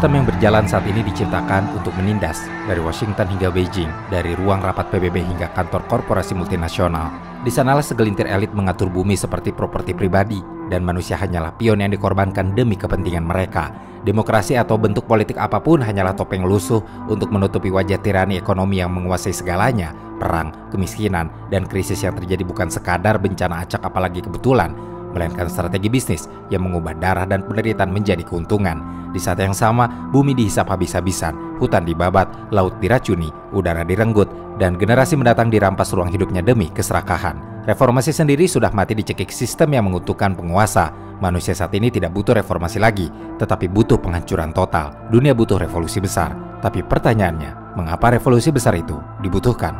Sistem yang berjalan saat ini diciptakan untuk menindas dari Washington hingga Beijing, dari ruang rapat PBB hingga kantor korporasi multinasional. Di sanalah segelintir elit mengatur bumi seperti properti pribadi, dan manusia hanyalah pion yang dikorbankan demi kepentingan mereka. Demokrasi atau bentuk politik apapun hanyalah topeng lusuh untuk menutupi wajah tirani ekonomi yang menguasai segalanya. Perang, kemiskinan, dan krisis yang terjadi bukan sekadar bencana acak apalagi kebetulan, melainkan strategi bisnis yang mengubah darah dan penderitaan menjadi keuntungan. Di saat yang sama, bumi dihisap habis-habisan, hutan dibabat, laut diracuni, udara direnggut, dan generasi mendatang dirampas ruang hidupnya demi keserakahan. Reformasi sendiri sudah mati dicekik sistem yang mengutukkan penguasa. Manusia saat ini tidak butuh reformasi lagi, tetapi butuh penghancuran total. Dunia butuh revolusi besar. Tapi pertanyaannya, mengapa revolusi besar itu dibutuhkan?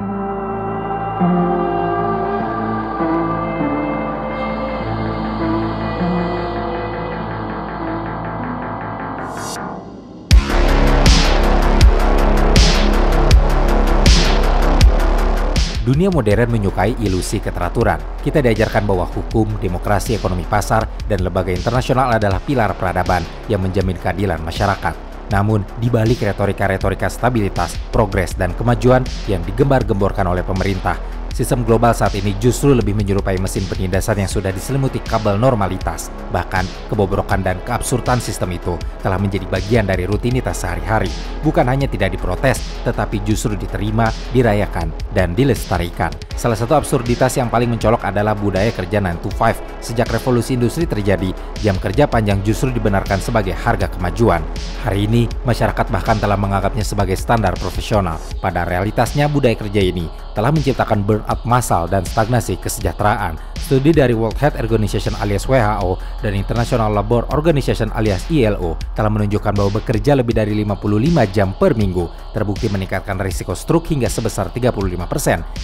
Dunia modern menyukai ilusi keteraturan. Kita diajarkan bahwa hukum, demokrasi, ekonomi pasar, dan lembaga internasional adalah pilar peradaban yang menjamin keadilan masyarakat. Namun, di balik retorika-retorika stabilitas, progres, dan kemajuan yang digembar-gemborkan oleh pemerintah, sistem global saat ini justru lebih menyerupai mesin penindasan yang sudah diselimuti kabel normalitas. Bahkan, kebobrokan dan keabsurdan sistem itu telah menjadi bagian dari rutinitas sehari-hari. Bukan hanya tidak diprotes, tetapi justru diterima, dirayakan, dan dilestarikan. Salah satu absurditas yang paling mencolok adalah budaya kerja 9 to 5. Sejak revolusi industri terjadi, jam kerja panjang justru dibenarkan sebagai harga kemajuan. Hari ini, masyarakat bahkan telah menganggapnya sebagai standar profesional. Pada realitasnya, budaya kerja ini telah menciptakan burnout massal dan stagnasi kesejahteraan. Studi dari World Health Organization alias WHO dan International Labour Organization alias ILO telah menunjukkan bahwa bekerja lebih dari 55 jam per minggu terbukti meningkatkan risiko stroke hingga sebesar 35%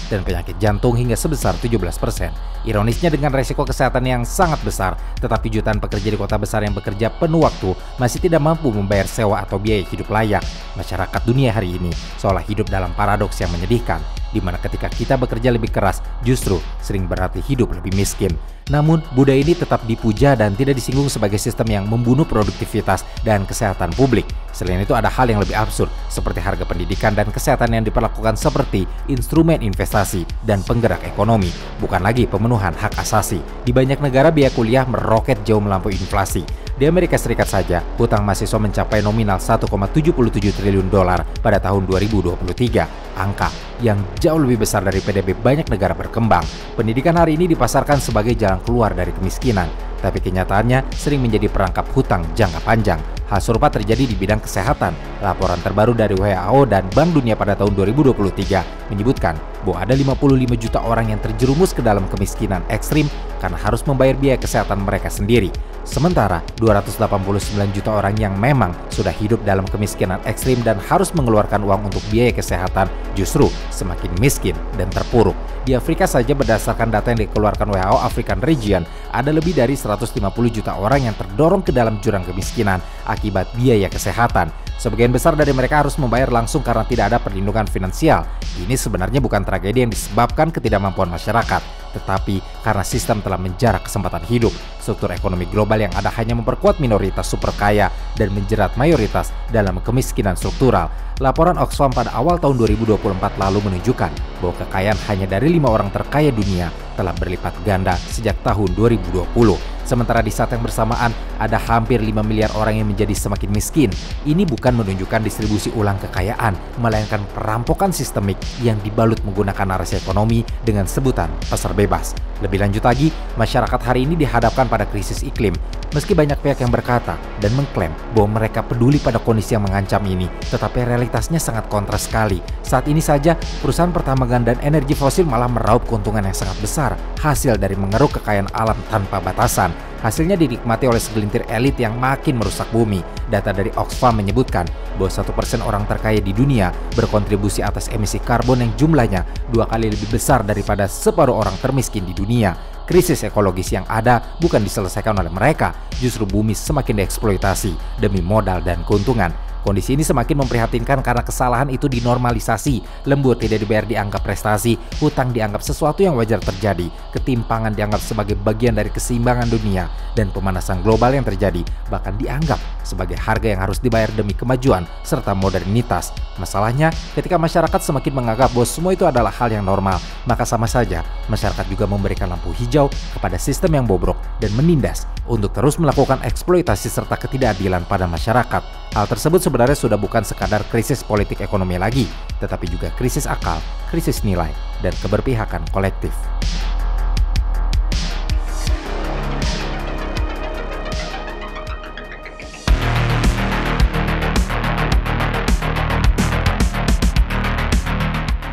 dan penyakit jantung hingga sebesar 17%. Ironisnya, dengan risiko kesehatan yang sangat besar, tetapi jutaan pekerja di kota besar yang bekerja penuh waktu masih tidak mampu membayar sewa atau biaya hidup layak. Masyarakat dunia hari ini seolah hidup dalam paradoks yang menyedihkan, di mana ketika kita bekerja lebih keras, justru sering berarti hidup lebih miskin. Namun, budaya ini tetap dipuja dan tidak disinggung sebagai sistem yang membunuh produktivitas dan kesehatan publik. Selain itu, ada hal yang lebih absurd, seperti harga pendidikan dan kesehatan yang diperlakukan seperti instrumen investasi dan penggerak ekonomi, bukan lagi pemenuhan hak asasi. Di banyak negara, biaya kuliah meroket jauh melampaui inflasi. Di Amerika Serikat saja, hutang mahasiswa mencapai nominal 1,77 triliun dolar pada tahun 2023, angka yang jauh lebih besar dari PDB banyak negara berkembang. Pendidikan hari ini dipasarkan sebagai jalan keluar dari kemiskinan, tapi kenyataannya sering menjadi perangkap hutang jangka panjang. Hal serupa terjadi di bidang kesehatan. Laporan terbaru dari WHO dan Bank Dunia pada tahun 2023 menyebutkan bahwa ada 55 juta orang yang terjerumus ke dalam kemiskinan ekstrim karena harus membayar biaya kesehatan mereka sendiri. Sementara 289 juta orang yang memang sudah hidup dalam kemiskinan ekstrim dan harus mengeluarkan uang untuk biaya kesehatan justru semakin miskin dan terpuruk. Di Afrika saja, berdasarkan data yang dikeluarkan WHO African Region, ada lebih dari 150 juta orang yang terdorong ke dalam jurang kemiskinan akibat biaya kesehatan. Sebagian besar dari mereka harus membayar langsung karena tidak ada perlindungan finansial. Ini sebenarnya bukan tragedi yang disebabkan ketidakmampuan masyarakat, tetapi karena sistem telah menjarak kesempatan hidup. Struktur ekonomi global yang ada hanya memperkuat minoritas super kaya dan menjerat mayoritas dalam kemiskinan struktural. Laporan Oxfam pada awal tahun 2024 lalu menunjukkan bahwa kekayaan hanya dari 5 orang terkaya dunia telah berlipat ganda sejak tahun 2020. Sementara di saat yang bersamaan, ada hampir 5 miliar orang yang menjadi semakin miskin. Ini bukan menunjukkan distribusi ulang kekayaan, melainkan perampokan sistemik yang dibalut menggunakan narasi ekonomi dengan sebutan pasar bebas. Lebih lanjut lagi, masyarakat hari ini dihadapkan pada krisis iklim. Meski banyak pihak yang berkata dan mengklaim bahwa mereka peduli pada kondisi yang mengancam ini, tetapi realitasnya sangat kontras sekali. Saat ini saja, perusahaan pertambangan dan energi fosil malah meraup keuntungan yang sangat besar, hasil dari mengeruk kekayaan alam tanpa batasan. Hasilnya dinikmati oleh segelintir elit yang makin merusak bumi. Data dari Oxfam menyebutkan bahwa 1% orang terkaya di dunia berkontribusi atas emisi karbon yang jumlahnya 2 kali lebih besar daripada separuh orang termiskin di dunia. Krisis ekologis yang ada bukan diselesaikan oleh mereka, justru bumi semakin dieksploitasi demi modal dan keuntungan. Kondisi ini semakin memprihatinkan karena kesalahan itu dinormalisasi, lembur tidak dibayar dianggap prestasi, hutang dianggap sesuatu yang wajar terjadi, ketimpangan dianggap sebagai bagian dari keseimbangan dunia, dan pemanasan global yang terjadi bahkan dianggap sebagai harga yang harus dibayar demi kemajuan serta modernitas. Masalahnya, ketika masyarakat semakin menganggap bahwa semua itu adalah hal yang normal, maka sama saja masyarakat juga memberikan lampu hijau kepada sistem yang bobrok dan menindas untuk terus melakukan eksploitasi serta ketidakadilan pada masyarakat. Hal tersebut sebenarnya sudah bukan sekadar krisis politik ekonomi lagi, tetapi juga krisis akal, krisis nilai, dan keberpihakan kolektif.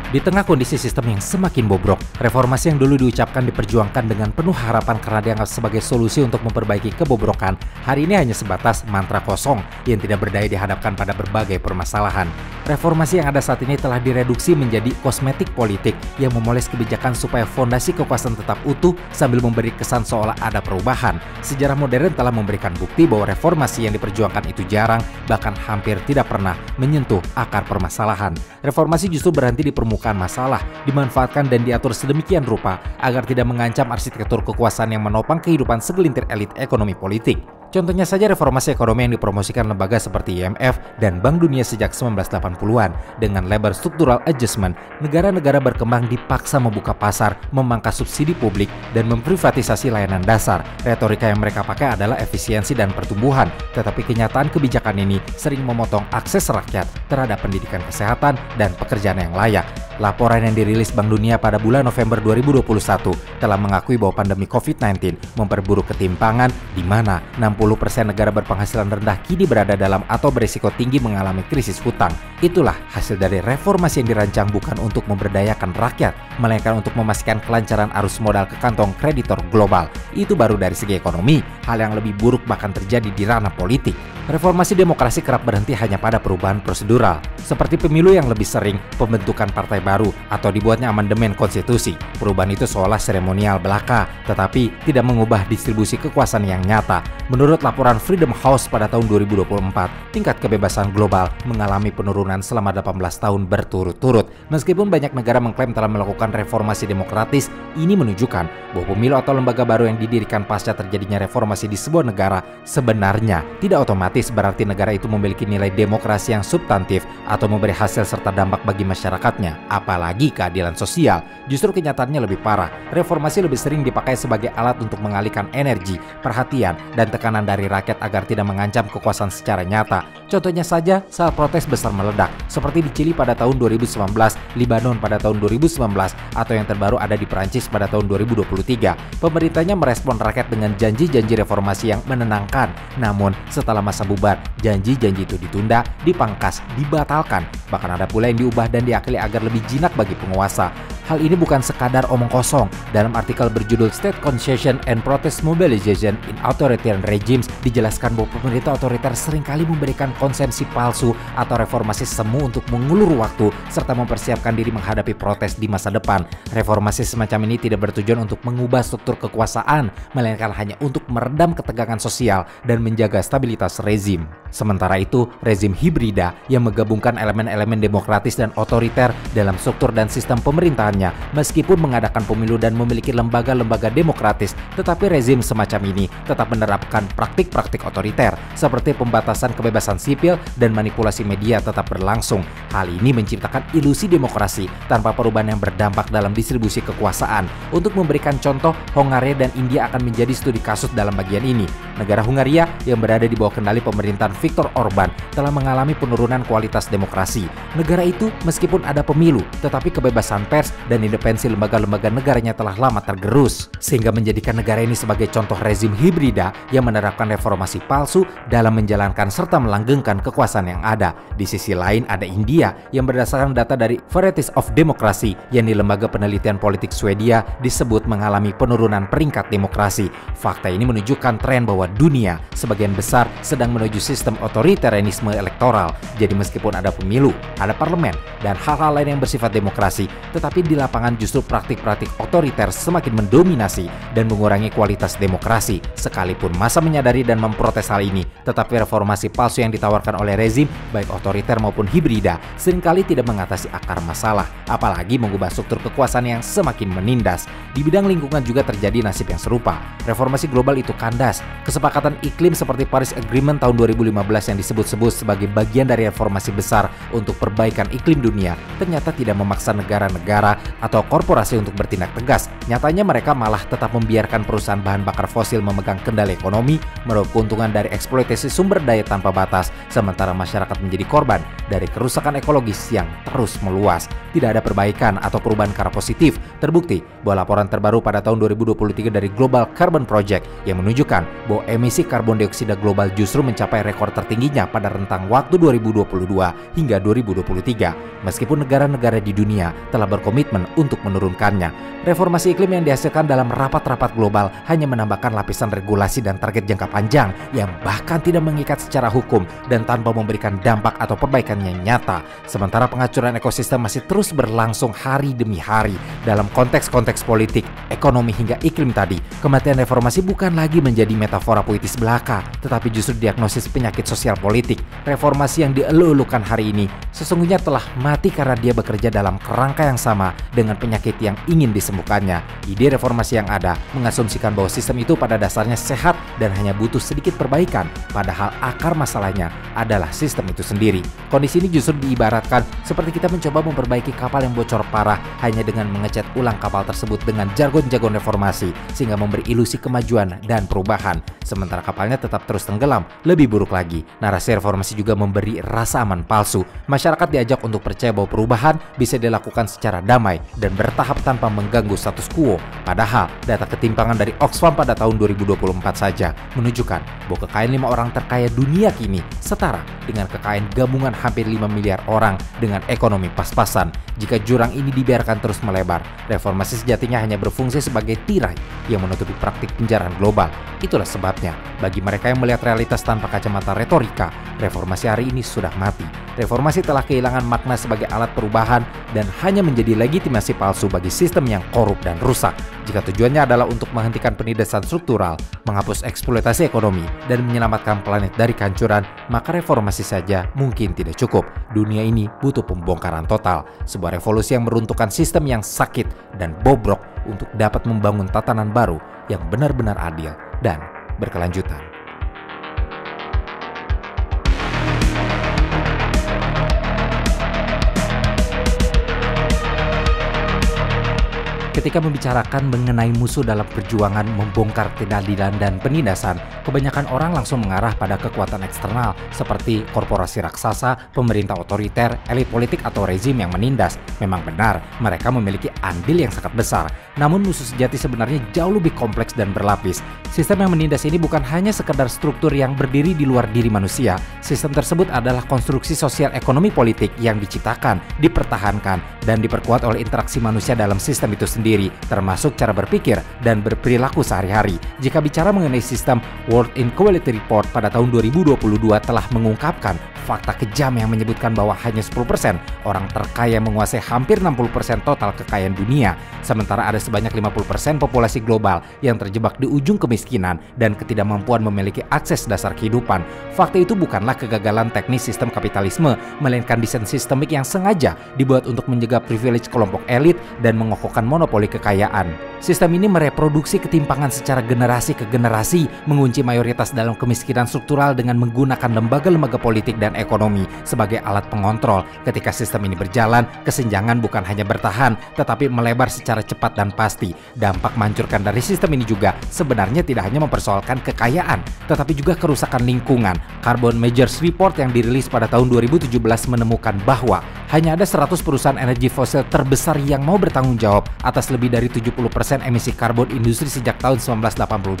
Di tengah kondisi sistem yang semakin bobrok, reformasi yang dulu diucapkan diperjuangkan dengan penuh harapan karena dianggap sebagai solusi untuk memperbaiki kebobrokan, hari ini hanya sebatas mantra kosong yang tidak berdaya dihadapkan pada berbagai permasalahan. Reformasi yang ada saat ini telah direduksi menjadi kosmetik politik yang memoles kebijakan supaya fondasi kekuasaan tetap utuh sambil memberi kesan seolah ada perubahan. Sejarah modern telah memberikan bukti bahwa reformasi yang diperjuangkan itu jarang, bahkan hampir tidak pernah menyentuh akar permasalahan. Reformasi justru berhenti di permukaan masalah, dimanfaatkan dan diatur sedemikian rupa agar tidak mengancam arsitektur kekuasaan yang menopang kehidupan segelintir elit ekonomi politik. Contohnya saja reformasi ekonomi yang dipromosikan lembaga seperti IMF dan Bank Dunia sejak 1980-an. Dengan lebar structural adjustment, negara-negara berkembang dipaksa membuka pasar, memangkas subsidi publik, dan memprivatisasi layanan dasar. Retorika yang mereka pakai adalah efisiensi dan pertumbuhan, tetapi kenyataan kebijakan ini sering memotong akses rakyat terhadap pendidikan kesehatan dan pekerjaan yang layak. Laporan yang dirilis Bank Dunia pada bulan November 2021 telah mengakui bahwa pandemi COVID-19 memperburuk ketimpangan di mana 60% negara berpenghasilan rendah kini berada dalam atau berisiko tinggi mengalami krisis hutang. Itulah hasil dari reformasi yang dirancang bukan untuk memberdayakan rakyat, melainkan untuk memastikan kelancaran arus modal ke kantong kreditor global. Itu baru dari segi ekonomi, hal yang lebih buruk bahkan terjadi di ranah politik. Reformasi demokrasi kerap berhenti hanya pada perubahan prosedural, seperti pemilu yang lebih sering, pembentukan partai baru, atau dibuatnya amandemen konstitusi. Perubahan itu seolah seremonial belaka, tetapi tidak mengubah distribusi kekuasaan yang nyata. Menurut laporan Freedom House pada tahun 2024, tingkat kebebasan global mengalami penurunan selama 18 tahun berturut-turut. Meskipun banyak negara mengklaim telah melakukan reformasi demokratis, ini menunjukkan bahwa pemilu atau lembaga baru yang didirikan pasca terjadinya reformasi di sebuah negara sebenarnya tidak otomatis berarti negara itu memiliki nilai demokrasi yang substantif atau memberi hasil serta dampak bagi masyarakatnya, apalagi keadilan sosial. Justru kenyataannya lebih parah. Reformasi lebih sering dipakai sebagai alat untuk mengalihkan energi, perhatian, dan tekanan dari rakyat agar tidak mengancam kekuasaan secara nyata. Contohnya saja saat protes besar meledak, seperti di Chili pada tahun 2019, Lebanon pada tahun 2019, atau yang terbaru ada di Perancis pada tahun 2023. Pemerintahnya merespon rakyat dengan janji-janji reformasi yang menenangkan. Namun, setelah masa bubar, janji-janji itu ditunda, dipangkas, dibatalkan. Bahkan ada pula yang diubah dan diakali agar lebih jinak bagi penguasa. Hal ini bukan sekadar omong kosong. Dalam artikel berjudul State Concession and Protest Mobilization in Authoritarian Regimes, dijelaskan bahwa pemerintah otoriter seringkali memberikan konsepsi palsu atau reformasi semu untuk mengulur waktu serta mempersiapkan diri menghadapi protes di masa depan. Reformasi semacam ini tidak bertujuan untuk mengubah struktur kekuasaan, melainkan hanya untuk meredam ketegangan sosial dan menjaga stabilitas rezim. Sementara itu, rezim hibrida yang menggabungkan elemen-elemen demokratis dan otoriter dalam struktur dan sistem pemerintahannya, meskipun mengadakan pemilu dan memiliki lembaga-lembaga demokratis, tetapi rezim semacam ini tetap menerapkan praktik-praktik otoriter seperti pembatasan kebebasan sipil dan manipulasi media tetap berlangsung. Hal ini menciptakan ilusi demokrasi tanpa perubahan yang berdampak dalam distribusi kekuasaan. Untuk memberikan contoh, Hongaria dan India akan menjadi studi kasus dalam bagian ini. Negara Hungaria yang berada di bawah kendali pemerintahan Viktor Orban telah mengalami penurunan kualitas demokrasi. Negara itu meskipun ada pemilu, tetapi kebebasan pers dan independensi lembaga-lembaga negaranya telah lama tergerus, sehingga menjadikan negara ini sebagai contoh rezim hibrida yang menerapkan reformasi palsu dalam menjalankan serta melanggengkan kekuasaan yang ada. Di sisi lain ada India yang berdasarkan data dari Varieties of Democracy yang di lembaga penelitian politik Swedia disebut mengalami penurunan peringkat demokrasi. Fakta ini menunjukkan tren bahwa dunia sebagian besar sedang menuju sistem otoritarianisme elektoral. Jadi meskipun ada pemilu, ada parlemen, dan hal-hal lain yang bersifat demokrasi, tetapi di di lapangan justru praktik-praktik otoriter semakin mendominasi dan mengurangi kualitas demokrasi. Sekalipun massa menyadari dan memprotes hal ini, tetapi reformasi palsu yang ditawarkan oleh rezim, baik otoriter maupun hibrida, seringkali tidak mengatasi akar masalah, apalagi mengubah struktur kekuasaan yang semakin menindas. Di bidang lingkungan juga terjadi nasib yang serupa. Reformasi global itu kandas. Kesepakatan iklim seperti Paris Agreement tahun 2015 yang disebut-sebut sebagai bagian dari reformasi besar untuk perbaikan iklim dunia, ternyata tidak memaksa negara-negara atau korporasi untuk bertindak tegas. Nyatanya mereka malah tetap membiarkan perusahaan bahan bakar fosil memegang kendali ekonomi, meraup keuntungan dari eksploitasi sumber daya tanpa batas, sementara masyarakat menjadi korban dari kerusakan ekologis yang terus meluas. Tidak ada perbaikan atau perubahan ke arah positif. Terbukti bahwa laporan terbaru pada tahun 2023 dari Global Carbon Project yang menunjukkan bahwa emisi karbon dioksida global justru mencapai rekor tertingginya pada rentang waktu 2022 hingga 2023, meskipun negara-negara di dunia telah berkomitmen untuk menurunkannya. Reformasi iklim yang dihasilkan dalam rapat-rapat global hanya menambahkan lapisan regulasi dan target jangka panjang yang bahkan tidak mengikat secara hukum dan tanpa memberikan dampak atau perbaikan yang nyata. Sementara pengacuran ekosistem masih terus berlangsung hari demi hari. Dalam konteks-konteks politik, ekonomi hingga iklim tadi, kematian reformasi bukan lagi menjadi metafora puitis belaka, tetapi justru diagnosis penyakit sosial politik. Reformasi yang dielu-elukan hari ini sesungguhnya telah mati karena dia bekerja dalam kerangka yang sama dengan penyakit yang ingin disembuhkannya. Ide reformasi yang ada mengasumsikan bahwa sistem itu pada dasarnya sehat dan hanya butuh sedikit perbaikan, padahal akar masalahnya adalah sistem itu sendiri. Kondisi ini justru diibaratkan seperti kita mencoba memperbaiki kapal yang bocor parah hanya dengan mengecat ulang kapal tersebut dengan jargon-jargon reformasi sehingga memberi ilusi kemajuan dan perubahan, sementara kapalnya tetap terus tenggelam. Lebih buruk lagi, narasi reformasi juga memberi rasa aman palsu. Masyarakat diajak untuk percaya bahwa perubahan bisa dilakukan secara damai dan bertahap tanpa mengganggu status quo. Padahal data ketimpangan dari Oxfam pada tahun 2024 saja menunjukkan bahwa kekayaan 5 orang terkaya dunia kini setara dengan kekayaan gabungan hampir 5 miliar orang dengan ekonomi pas-pasan. Jika jurang ini dibiarkan terus melebar, reformasi sejatinya hanya berfungsi sebagai tirai yang menutupi praktik penjarahan global. Itulah sebabnya, bagi mereka yang melihat realitas tanpa kacamata retorika, reformasi hari ini sudah mati. Reformasi telah kehilangan makna sebagai alat perubahan dan hanya menjadi legitimasi palsu bagi sistem yang korup dan rusak. Jika tujuannya adalah untuk menghentikan penindasan struktural, menghapus eksploitasi ekonomi, dan menyelamatkan planet dari kehancuran, maka reformasi saja mungkin tidak cukup. Dunia ini butuh pembongkaran total, sebuah revolusi yang meruntuhkan sistem yang sakit dan bobrok untuk dapat membangun tatanan baru yang benar-benar adil dan berkelanjutan. Ketika membicarakan mengenai musuh dalam perjuangan membongkar ketidakadilan dan penindasan, kebanyakan orang langsung mengarah pada kekuatan eksternal seperti korporasi raksasa, pemerintah otoriter, elit politik atau rezim yang menindas. Memang benar, mereka memiliki andil yang sangat besar. Namun musuh sejati sebenarnya jauh lebih kompleks dan berlapis. Sistem yang menindas ini bukan hanya sekedar struktur yang berdiri di luar diri manusia. Sistem tersebut adalah konstruksi sosial ekonomi politik yang diciptakan, dipertahankan, dan diperkuat oleh interaksi manusia dalam sistem itu sendiri, termasuk cara berpikir dan berperilaku sehari-hari. Jika bicara mengenai sistem, World Inequality Report pada tahun 2022 telah mengungkapkan fakta kejam yang menyebutkan bahwa hanya 10% orang terkaya menguasai hampir 60% total kekayaan dunia, sementara ada sebanyak 50% populasi global yang terjebak di ujung kemiskinan dan ketidakmampuan memiliki akses dasar kehidupan. Fakta itu bukanlah kegagalan teknis sistem kapitalisme, melainkan desain sistemik yang sengaja dibuat untuk menjaga privilege kelompok elit dan mengokohkan monopoli kekayaan. Sistem ini mereproduksi ketimpangan secara generasi ke generasi, mengunci mayoritas dalam kemiskinan struktural dengan menggunakan lembaga-lembaga politik dan ekonomi sebagai alat pengontrol. Ketika sistem ini berjalan, kesenjangan bukan hanya bertahan, tetapi melebar secara cepat dan pasti. Dampak menghancurkan dari sistem ini juga sebenarnya tidak hanya mempersoalkan kekayaan, tetapi juga kerusakan lingkungan. Carbon Majors Report yang dirilis pada tahun 2017 menemukan bahwa hanya ada 100 perusahaan energi fosil terbesar yang mau bertanggung jawab atas lebih dari 70% emisi karbon industri sejak tahun 1988.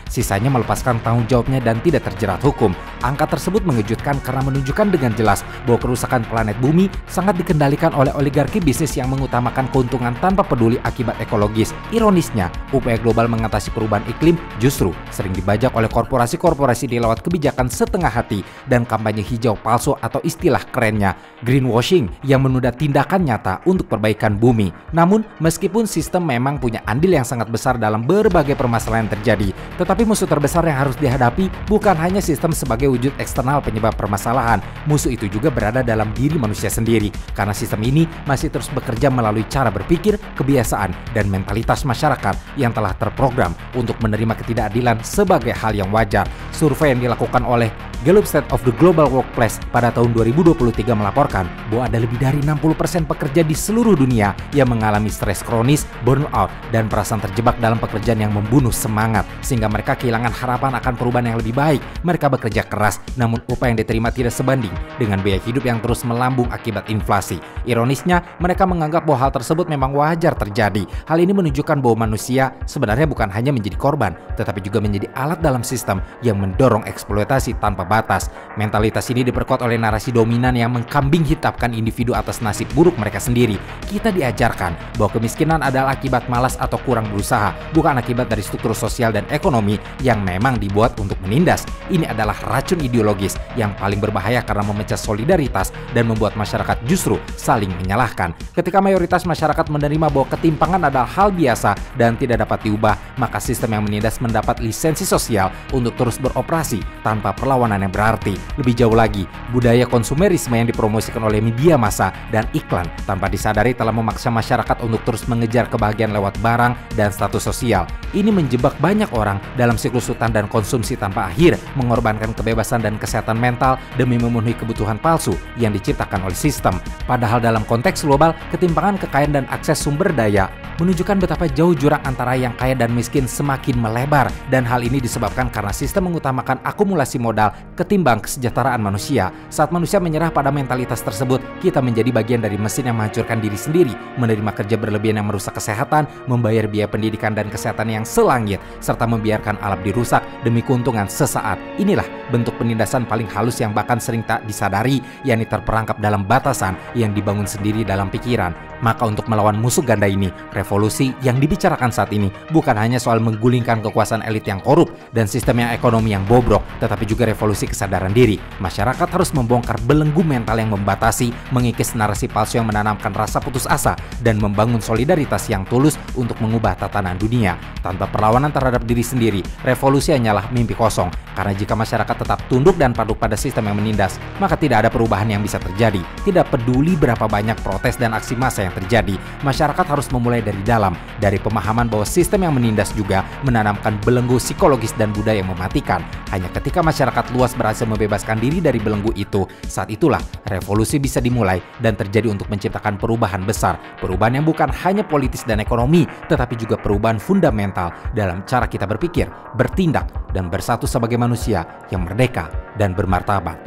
Sisanya melepaskan tanggung jawabnya dan tidak terjerat hukum. Angka tersebut mengejutkan karena menunjukkan dengan jelas bahwa kerusakan planet bumi sangat dikendalikan oleh oligarki bisnis yang mengutamakan keuntungan tanpa peduli akibat ekologis. Ironisnya, upaya global mengatasi perubahan iklim justru sering dibajak oleh korporasi-korporasi di lewat kebijakan setengah hati dan kampanye hijau palsu atau istilah kerennya greenwashing. yang menunda tindakan nyata untuk perbaikan bumi. Namun, meskipun sistem memang punya andil yang sangat besar dalam berbagai permasalahan yang terjadi, tetapi musuh terbesar yang harus dihadapi bukan hanya sistem sebagai wujud eksternal penyebab permasalahan. Musuh itu juga berada dalam diri manusia sendiri, karena sistem ini masih terus bekerja melalui cara berpikir, kebiasaan, dan mentalitas masyarakat yang telah terprogram untuk menerima ketidakadilan sebagai hal yang wajar. Survei yang dilakukan oleh Gallup State of the Global Workplace pada tahun 2023 melaporkan bahwa ada lebih dari 60% pekerja di seluruh dunia yang mengalami stres kronis, burnout, dan perasaan terjebak dalam pekerjaan yang membunuh semangat, sehingga mereka kehilangan harapan akan perubahan yang lebih baik. Mereka bekerja keras, namun upah yang diterima tidak sebanding dengan biaya hidup yang terus melambung akibat inflasi. Ironisnya, mereka menganggap bahwa hal tersebut memang wajar terjadi. Hal ini menunjukkan bahwa manusia sebenarnya bukan hanya menjadi korban, tetapi juga menjadi alat dalam sistem yang mendorong eksploitasi tanpa batas. Mentalitas ini diperkuat oleh narasi dominan yang mengkambing hitamkan individu atas nasib buruk mereka sendiri. Kita diajarkan bahwa kemiskinan adalah akibat malas atau kurang berusaha, bukan akibat dari struktur sosial dan ekonomi yang memang dibuat untuk menindas. Ini adalah racun ideologis yang paling berbahaya karena memecah solidaritas dan membuat masyarakat justru saling menyalahkan. Ketika mayoritas masyarakat menerima bahwa ketimpangan adalah hal biasa dan tidak dapat diubah, maka sistem yang menindas mendapat lisensi sosial untuk terus beroperasi tanpa perlawanan yang berarti. Lebih jauh lagi, budaya konsumerisme yang dipromosikan oleh media massa dan iklan tanpa disadari telah memaksa masyarakat untuk terus mengejar kebahagiaan lewat barang dan status sosial. Ini menjebak banyak orang dalam siklus hutang dan konsumsi tanpa akhir, mengorbankan kebebasan dan kesehatan mental demi memenuhi kebutuhan palsu yang diciptakan oleh sistem. Padahal dalam konteks global, ketimpangan kekayaan dan akses sumber daya menunjukkan betapa jauh jurang antara yang kaya dan miskin semakin melebar, dan hal ini disebabkan karena sistem mengutamakan akumulasi modal ketimbang kesejahteraan manusia. Saat manusia menyerah pada mentalitas tersebut, kita menjadi bagian dari mesin yang menghancurkan diri sendiri, menerima kerja berlebihan yang merusak kesehatan, membayar biaya pendidikan dan kesehatan yang selangit, serta membiarkan alam dirusak demi keuntungan sesaat. Inilah bentuk penindasan paling halus yang bahkan sering tak disadari, yakni terperangkap dalam batasan yang dibangun sendiri dalam pikiran. Maka untuk melawan musuh ganda ini, revolusi yang dibicarakan saat ini bukan hanya soal menggulingkan kekuasaan elit yang korup dan sistem yang ekonomi yang bobrok, tetapi juga revolusi kesadaran diri. Masyarakat harus membongkar belenggu mental yang membatasi, mengikis narasi palsu yang menanamkan rasa putus asa, dan membangun solidaritas yang tulus untuk mengubah tatanan dunia. Tanpa perlawanan terhadap diri sendiri, revolusi hanyalah mimpi kosong. Karena jika masyarakat tetap tunduk dan patuh pada sistem yang menindas, maka tidak ada perubahan yang bisa terjadi. Tidak peduli berapa banyak protes dan aksi massa yang terjadi, masyarakat harus memulai dari dalam, dari pemahaman bahwa sistem yang menindas juga menanamkan belenggu psikologis dan budaya yang mematikan. Hanya ketika masyarakat luas berhasil membebaskan diri dari belenggu itu, saat itulah revolusi bisa dimulai dan terjadi untuk menciptakan perubahan besar. Perubahan yang bukan hanya politis dan ekonomi, tetapi juga perubahan fundamental dalam cara kita berpikir, bertindak, dan bersatu sebagai manusia yang merdeka dan bermartabat.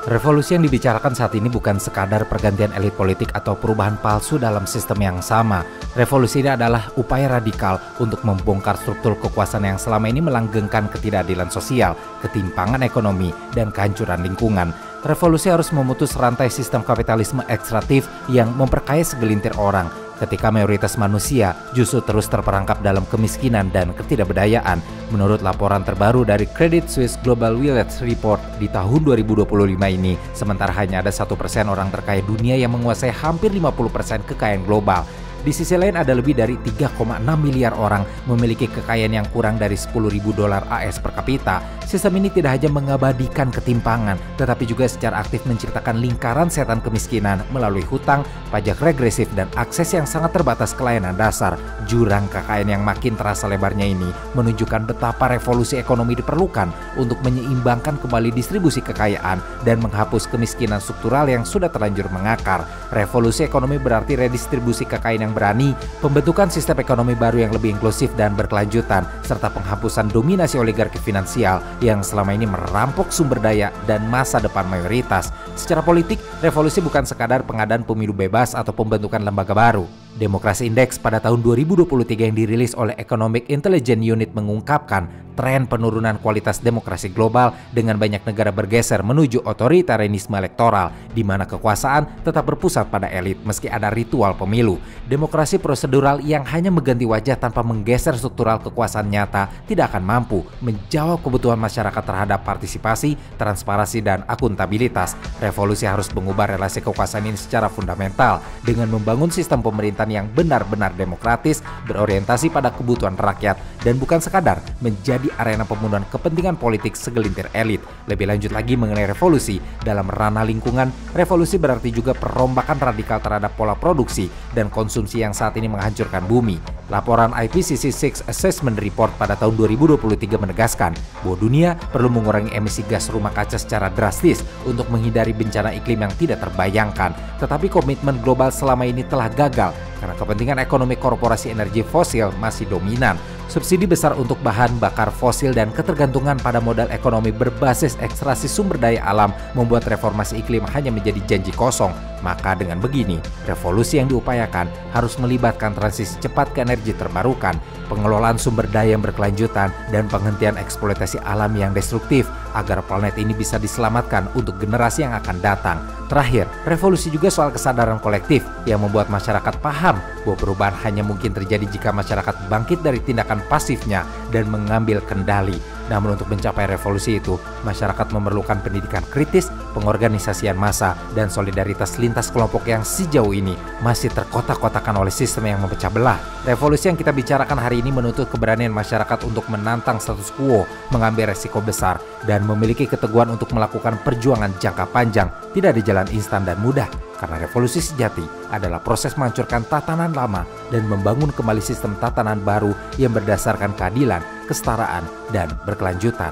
Revolusi yang dibicarakan saat ini bukan sekadar pergantian elit politik atau perubahan palsu dalam sistem yang sama. Revolusi ini adalah upaya radikal untuk membongkar struktur kekuasaan yang selama ini melanggengkan ketidakadilan sosial, ketimpangan ekonomi, dan kehancuran lingkungan. Revolusi harus memutus rantai sistem kapitalisme ekstraktif yang memperkaya segelintir orang, ketika mayoritas manusia justru terus terperangkap dalam kemiskinan dan ketidakberdayaan. Menurut laporan terbaru dari Credit Suisse Global Village Report di tahun 2025 ini, sementara hanya ada 1% orang terkaya dunia yang menguasai hampir 50% kekayaan global. Di sisi lain ada lebih dari 3,6 miliar orang memiliki kekayaan yang kurang dari $10.000 AS per kapita. Sistem ini tidak hanya mengabadikan ketimpangan, tetapi juga secara aktif menciptakan lingkaran setan kemiskinan melalui hutang, pajak regresif, dan akses yang sangat terbatas ke layanan dasar. Jurang kekayaan yang makin terasa lebarnya ini menunjukkan betapa revolusi ekonomi diperlukan untuk menyeimbangkan kembali distribusi kekayaan dan menghapus kemiskinan struktural yang sudah terlanjur mengakar. Revolusi ekonomi berarti redistribusi kekayaan yang berani, pembentukan sistem ekonomi baru yang lebih inklusif dan berkelanjutan, serta penghapusan dominasi oligarki finansial yang selama ini merampok sumber daya dan masa depan mayoritas. Secara politik, revolusi bukan sekadar pengadaan pemilu bebas atau pembentukan lembaga baru. Demokrasi Index pada tahun 2023 yang dirilis oleh Economic Intelligence Unit mengungkapkan tren penurunan kualitas demokrasi global dengan banyak negara bergeser menuju otoritarianisme elektoral di mana kekuasaan tetap berpusat pada elit meski ada ritual pemilu. Demokrasi prosedural yang hanya mengganti wajah tanpa menggeser struktural kekuasaan nyata tidak akan mampu menjawab kebutuhan masyarakat terhadap partisipasi, transparansi, dan akuntabilitas. Revolusi harus mengubah relasi kekuasaan ini secara fundamental dengan membangun sistem pemerintahan yang benar-benar demokratis, berorientasi pada kebutuhan rakyat, dan bukan sekadar menjadi arena pembunuhan kepentingan politik segelintir elit. Lebih lanjut lagi mengenai revolusi, dalam ranah lingkungan, revolusi berarti juga perombakan radikal terhadap pola produksi dan konsumsi yang saat ini menghancurkan bumi. Laporan IPCC 6 Assessment Report pada tahun 2023 menegaskan bahwa dunia perlu mengurangi emisi gas rumah kaca secara drastis untuk menghindari bencana iklim yang tidak terbayangkan. Tetapi komitmen global selama ini telah gagal karena kepentingan ekonomi korporasi energi fosil masih dominan. Subsidi besar untuk bahan bakar fosil dan ketergantungan pada modal ekonomi berbasis ekstraksi sumber daya alam membuat reformasi iklim hanya menjadi janji kosong. Maka dengan begini, revolusi yang diupayakan harus melibatkan transisi cepat ke energi terbarukan, pengelolaan sumber daya yang berkelanjutan, dan penghentian eksploitasi alam yang destruktif agar planet ini bisa diselamatkan untuk generasi yang akan datang. Terakhir, revolusi juga soal kesadaran kolektif yang membuat masyarakat paham bahwa perubahan hanya mungkin terjadi jika masyarakat bangkit dari tindakan pasifnya dan mengambil kendali. Namun untuk mencapai revolusi itu, masyarakat memerlukan pendidikan kritis, pengorganisasian massa, dan solidaritas lintas kelompok yang sejauh ini masih terkotak-kotakan oleh sistem yang memecah belah. Revolusi yang kita bicarakan hari ini menuntut keberanian masyarakat untuk menantang status quo, mengambil resiko besar, dan memiliki keteguhan untuk melakukan perjuangan jangka panjang. Tidak ada jalan instan dan mudah, karena revolusi sejati adalah proses menghancurkan tatanan lama dan membangun kembali sistem tatanan baru yang berdasarkan keadilan, kesetaraan, dan berkelanjutan.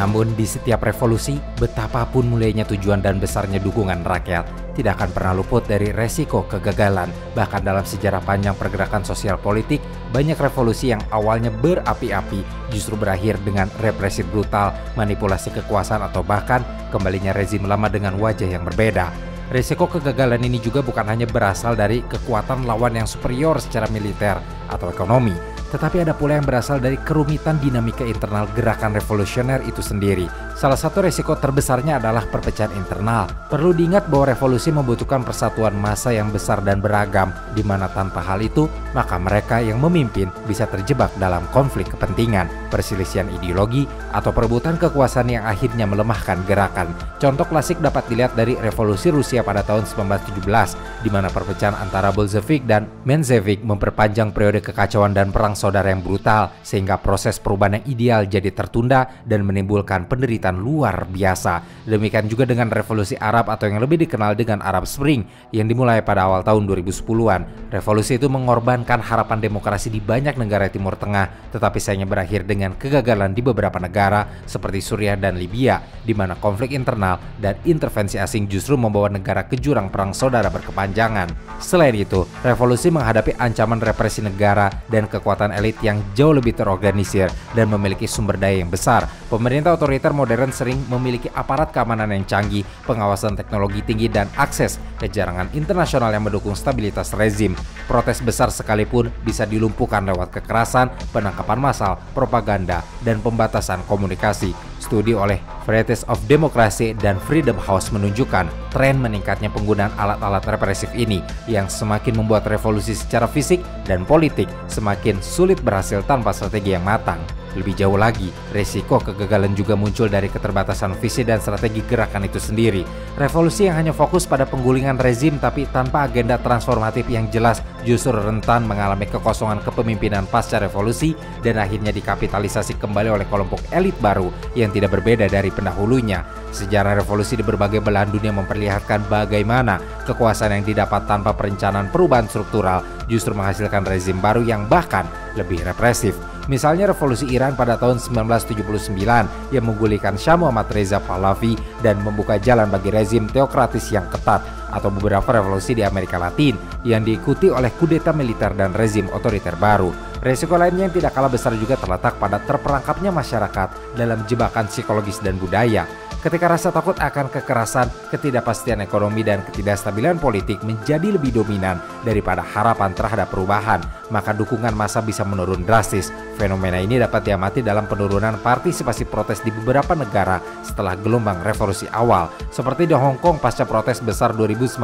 Namun di setiap revolusi, betapapun mulianya tujuan dan besarnya dukungan rakyat, tidak akan pernah luput dari resiko kegagalan. Bahkan dalam sejarah panjang pergerakan sosial politik, banyak revolusi yang awalnya berapi-api justru berakhir dengan represi brutal, manipulasi kekuasaan, atau bahkan kembalinya rezim lama dengan wajah yang berbeda. Resiko kegagalan ini juga bukan hanya berasal dari kekuatan lawan yang superior secara militer atau ekonomi, tetapi ada pula yang berasal dari kerumitan dinamika internal gerakan revolusioner itu sendiri. Salah satu resiko terbesarnya adalah perpecahan internal. Perlu diingat bahwa revolusi membutuhkan persatuan massa yang besar dan beragam, di mana tanpa hal itu, maka mereka yang memimpin bisa terjebak dalam konflik kepentingan, perselisihan ideologi, atau perebutan kekuasaan yang akhirnya melemahkan gerakan. Contoh klasik dapat dilihat dari revolusi Rusia pada tahun 1917, di mana perpecahan antara Bolshevik dan Menshevik memperpanjang periode kekacauan dan perang saudara yang brutal, sehingga proses perubahan yang ideal jadi tertunda dan menimbulkan penderitaan luar biasa. Demikian juga dengan revolusi Arab atau yang lebih dikenal dengan Arab Spring yang dimulai pada awal tahun 2010-an. Revolusi itu mengorbankan harapan demokrasi di banyak negara Timur Tengah, tetapi sayangnya berakhir dengan kegagalan di beberapa negara seperti Suriah dan Libya, di mana konflik internal dan intervensi asing justru membawa negara ke jurang perang saudara berkepanjangan. Selain itu, revolusi menghadapi ancaman represi negara dan kekuatan elit yang jauh lebih terorganisir dan memiliki sumber daya yang besar. Pemerintah otoriter modern sering memiliki aparat keamanan yang canggih, pengawasan teknologi tinggi, dan akses ke jaringan internasional yang mendukung stabilitas rezim. Protes besar sekalipun bisa dilumpuhkan lewat kekerasan, penangkapan massal, propaganda, dan pembatasan komunikasi. Studi oleh Varieties of Democracy dan Freedom House menunjukkan tren meningkatnya penggunaan alat-alat represif ini yang semakin membuat revolusi secara fisik dan politik semakin sulit berhasil tanpa strategi yang matang. Lebih jauh lagi, resiko kegagalan juga muncul dari keterbatasan visi dan strategi gerakan itu sendiri. Revolusi yang hanya fokus pada penggulingan rezim tapi tanpa agenda transformatif yang jelas justru rentan mengalami kekosongan kepemimpinan pasca revolusi dan akhirnya dikapitalisasi kembali oleh kelompok elit baru yang tidak berbeda dari pendahulunya. Sejarah revolusi di berbagai belahan dunia memperlihatkan bagaimana kekuasaan yang didapat tanpa perencanaan perubahan struktural justru menghasilkan rezim baru yang bahkan lebih represif. Misalnya revolusi Iran pada tahun 1979 yang menggulingkan Shah Muhammad Reza Pahlavi dan membuka jalan bagi rezim teokratis yang ketat. atau beberapa revolusi di Amerika Latin yang diikuti oleh kudeta militer dan rezim otoriter baru. Resiko lainnya yang tidak kalah besar juga terletak pada terperangkapnya masyarakat dalam jebakan psikologis dan budaya. Ketika rasa takut akan kekerasan, ketidakpastian ekonomi, dan ketidakstabilan politik menjadi lebih dominan daripada harapan terhadap perubahan, maka dukungan massa bisa menurun drastis. Fenomena ini dapat diamati dalam penurunan partisipasi protes di beberapa negara setelah gelombang revolusi awal, seperti di Hong Kong pasca protes besar 2019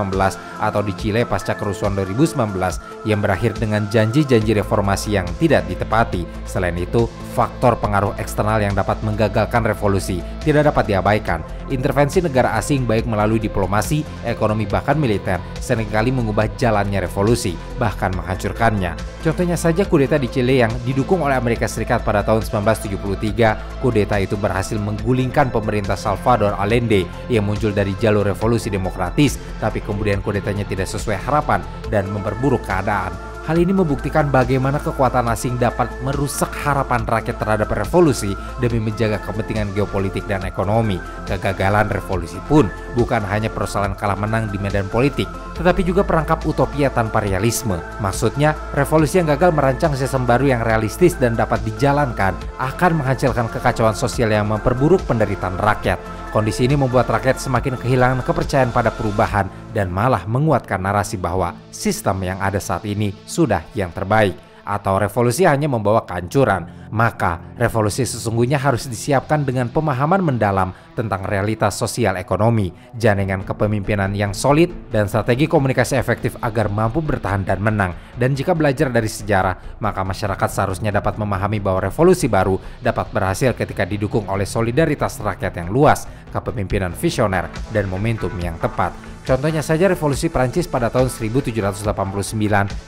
atau di Chile pasca kerusuhan 2019 yang berakhir dengan janji-janji reformasi yang tidak ditepati. Selain itu, faktor pengaruh eksternal yang dapat menggagalkan revolusi tidak dapat diabaikan. Intervensi negara asing baik melalui diplomasi, ekonomi, bahkan militer seringkali mengubah jalannya revolusi, bahkan menghancurkannya. Contohnya saja kudeta di Chile yang didukung oleh Amerika Serikat pada tahun 1973. Kudeta itu berhasil menggulingkan pemerintah Salvador Allende yang muncul dari jalur revolusi demokratis, tapi kemudian kudetanya tidak sesuai harapan dan memperburuk keadaan. Hal ini membuktikan bagaimana kekuatan asing dapat merusak harapan rakyat terhadap revolusi demi menjaga kepentingan geopolitik dan ekonomi. Kegagalan revolusi pun bukan hanya persoalan kalah menang di medan politik, tetapi juga perangkap utopia tanpa realisme. Maksudnya, revolusi yang gagal merancang sistem baru yang realistis dan dapat dijalankan akan menghasilkan kekacauan sosial yang memperburuk penderitaan rakyat. Kondisi ini membuat rakyat semakin kehilangan kepercayaan pada perubahan dan malah menguatkan narasi bahwa sistem yang ada saat ini sudah yang terbaik atau revolusi hanya membawa kehancuran. Maka revolusi sesungguhnya harus disiapkan dengan pemahaman mendalam tentang realitas sosial ekonomi, jaringan kepemimpinan yang solid, dan strategi komunikasi efektif agar mampu bertahan dan menang. Dan jika belajar dari sejarah, maka masyarakat seharusnya dapat memahami bahwa revolusi baru dapat berhasil ketika didukung oleh solidaritas rakyat yang luas, kepemimpinan visioner, dan momentum yang tepat. Contohnya saja revolusi Prancis pada tahun 1789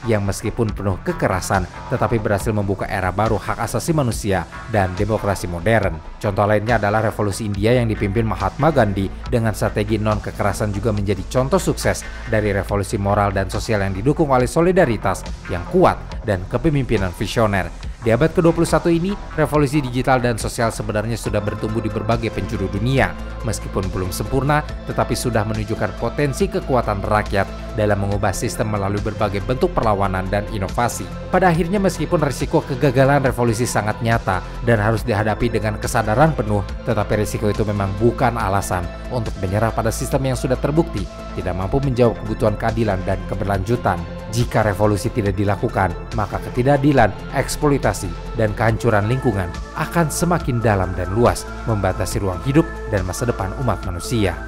yang meskipun penuh kekerasan tetapi berhasil membuka era baru hak asasi manusia dan demokrasi modern. Contoh lainnya adalah revolusi India yang dipimpin Mahatma Gandhi dengan strategi non-kekerasan juga menjadi contoh sukses dari revolusi moral dan sosial yang didukung oleh solidaritas yang kuat dan kepemimpinan visioner. Di abad ke-21 ini, revolusi digital dan sosial sebenarnya sudah bertumbuh di berbagai penjuru dunia. Meskipun belum sempurna, tetapi sudah menunjukkan potensi kekuatan rakyat dalam mengubah sistem melalui berbagai bentuk perlawanan dan inovasi. Pada akhirnya, meskipun risiko kegagalan revolusi sangat nyata dan harus dihadapi dengan kesadaran penuh, tetapi risiko itu memang bukan alasan untuk menyerah pada sistem yang sudah terbukti tidak mampu menjawab kebutuhan keadilan dan keberlanjutan. Jika revolusi tidak dilakukan, maka ketidakadilan, eksploitasi, dan kehancuran lingkungan akan semakin dalam dan luas, membatasi ruang hidup dan masa depan umat manusia.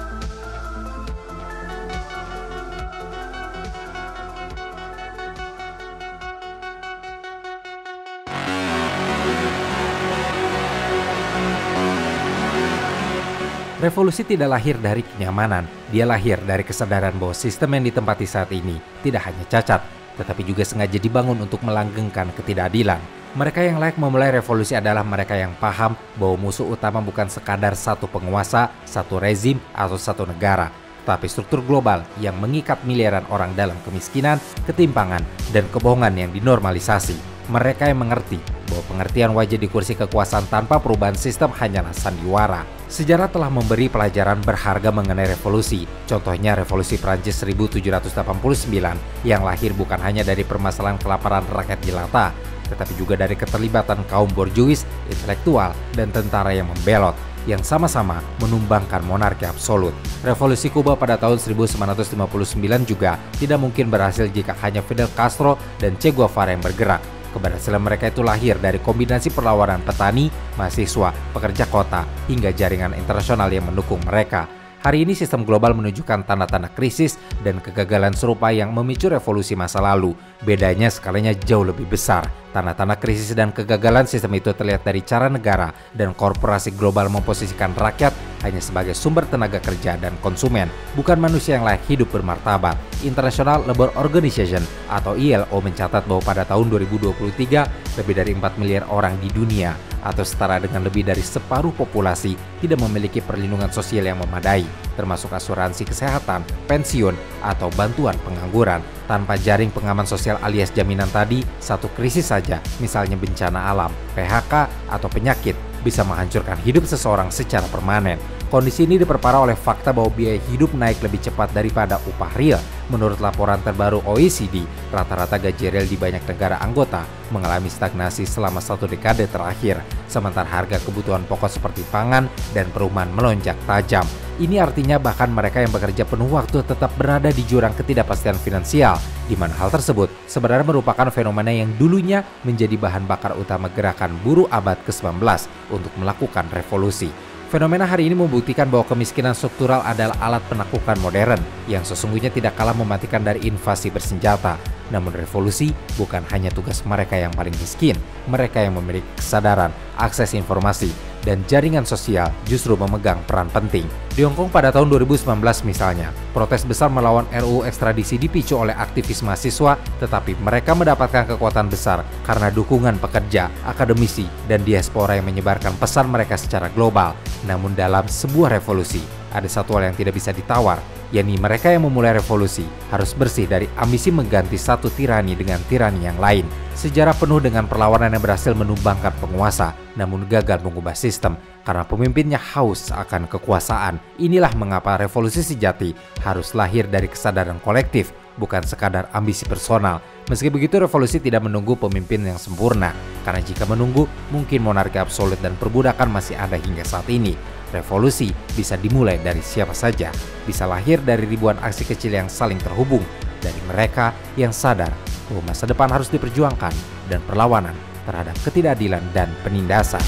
Revolusi tidak lahir dari kenyamanan, dia lahir dari kesadaran bahwa sistem yang ditempati saat ini tidak hanya cacat, tetapi juga sengaja dibangun untuk melanggengkan ketidakadilan. Mereka yang layak memulai revolusi adalah mereka yang paham bahwa musuh utama bukan sekadar satu penguasa, satu rezim, atau satu negara, tetapi struktur global yang mengikat miliaran orang dalam kemiskinan, ketimpangan, dan kebohongan yang dinormalisasi. Mereka yang mengerti bahwa pengertian wajah di kursi kekuasaan tanpa perubahan sistem hanyalah sandiwara. Sejarah telah memberi pelajaran berharga mengenai revolusi. Contohnya revolusi Prancis 1789 yang lahir bukan hanya dari permasalahan kelaparan rakyat jelata, tetapi juga dari keterlibatan kaum borjuis, intelektual, dan tentara yang membelot, yang sama-sama menumbangkan monarki absolut. Revolusi Kuba pada tahun 1959 juga tidak mungkin berhasil jika hanya Fidel Castro dan Che Guevara yang bergerak. Keberhasilan mereka itu lahir dari kombinasi perlawanan petani, mahasiswa, pekerja kota, hingga jaringan internasional yang mendukung mereka. Hari ini sistem global menunjukkan tanda-tanda krisis dan kegagalan serupa yang memicu revolusi masa lalu. Bedanya skalanya jauh lebih besar. Tanda-tanda krisis dan kegagalan sistem itu terlihat dari cara negara dan korporasi global memposisikan rakyat hanya sebagai sumber tenaga kerja dan konsumen, bukan manusia yang layak hidup bermartabat. International Labour Organization atau ILO mencatat bahwa pada tahun 2023 lebih dari 4 miliar orang di dunia atau setara dengan lebih dari separuh populasi tidak memiliki perlindungan sosial yang memadai, termasuk asuransi kesehatan, pensiun, atau bantuan pengangguran. Tanpa jaring pengaman sosial alias jaminan tadi, satu krisis saja, misalnya bencana alam, PHK, atau penyakit, bisa menghancurkan hidup seseorang secara permanen. Kondisi ini diperparah oleh fakta bahwa biaya hidup naik lebih cepat daripada upah real. Menurut laporan terbaru OECD, rata-rata gaji real di banyak negara anggota mengalami stagnasi selama 1 dekade terakhir, sementara harga kebutuhan pokok seperti pangan dan perumahan melonjak tajam. Ini artinya bahkan mereka yang bekerja penuh waktu tetap berada di jurang ketidakpastian finansial, di mana hal tersebut sebenarnya merupakan fenomena yang dulunya menjadi bahan bakar utama gerakan buruh abad ke-19 untuk melakukan revolusi. Fenomena hari ini membuktikan bahwa kemiskinan struktural adalah alat penaklukan modern yang sesungguhnya tidak kalah mematikan dari invasi bersenjata. Namun revolusi bukan hanya tugas mereka yang paling miskin, mereka yang memiliki kesadaran, akses informasi, dan jaringan sosial justru memegang peran penting. Di Hong Kong pada tahun 2019 misalnya, protes besar melawan RUU ekstradisi dipicu oleh aktivis mahasiswa, tetapi mereka mendapatkan kekuatan besar karena dukungan pekerja, akademisi, dan diaspora yang menyebarkan pesan mereka secara global. Namun dalam sebuah revolusi, ada satu hal yang tidak bisa ditawar, yakni mereka yang memulai revolusi harus bersih dari ambisi mengganti satu tirani dengan tirani yang lain. Sejarah penuh dengan perlawanan yang berhasil menumbangkan penguasa, namun gagal mengubah sistem karena pemimpinnya haus akan kekuasaan. Inilah mengapa revolusi sejati harus lahir dari kesadaran kolektif, bukan sekadar ambisi personal. Meski begitu, revolusi tidak menunggu pemimpin yang sempurna, karena jika menunggu, mungkin monarki absolut dan perbudakan masih ada hingga saat ini. Revolusi bisa dimulai dari siapa saja, bisa lahir dari ribuan aksi kecil yang saling terhubung, dari mereka yang sadar bahwa masa depan harus diperjuangkan dan perlawanan terhadap ketidakadilan dan penindasan.